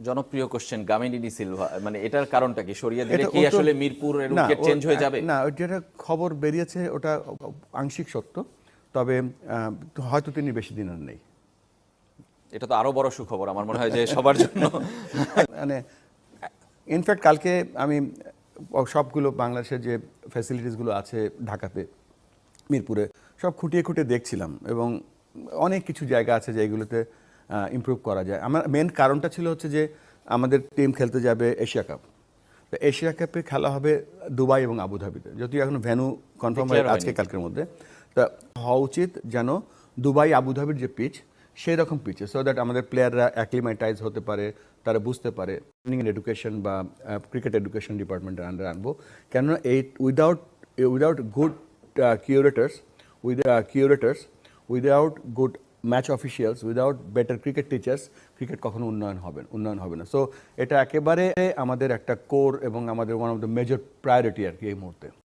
জনপ্রিয় question Gamini Silva, মানে এটার কারণটা কি? সরিয়ে দিলে কি আসলে মিরপুরের উইকেট চেঞ্জ হয়ে যাবে? না, যেটা খবর বেরিয়েছে ওটা আংশিক সত্য, তবে হয়তো তিনি বেশি দিন আর নেই। এটা তো আরো বড় সুখবর আমার মনে হয় যে সবার জন্য। মানে ইনফ্যাক্ট কালকে আমি সবগুলো বাংলাদেশের যে ফ্যাসিলিটিসগুলো আছে ঢাকাতে, মিরপুরে, সব খুঁটিয়ে খুঁটিয়ে দেখছিলাম, এবং অনেক কিছু জায়গা আছে যেগুলোতে ইমপ্রুভ করা যায়। আমার মেন কারণটা ছিল হচ্ছে যে আমাদের টিম খেলতে যাবে এশিয়া কাপ। তো এশিয়া কাপে খেলা হবে দুবাই এবং আবুধাবিতে, যদিও এখন ভেন্যু কনফার্ম হয় আজকে কালকের মধ্যে। তা হওয়া উচিত যেন দুবাই আবুধাবির যে পিচ, সেই রকম পিচে, সো দ্যাট আমাদের প্লেয়াররা অ্যাক্লিমাটাইজ হতে পারে, তারা বুঝতে পারে। ট্রেনিং এডুকেশন বা ক্রিকেট এডুকেশন ডিপার্টমেন্টের আন্ডারে আনবো, কেননা এই without good curators, without good match officials, without better cricket teachers, cricket কখনো উন্নয়ন হবে না। সো এটা একেবারে আমাদের একটা কোর এবং আমাদের one of the major priority আর কি এই মুহূর্তে।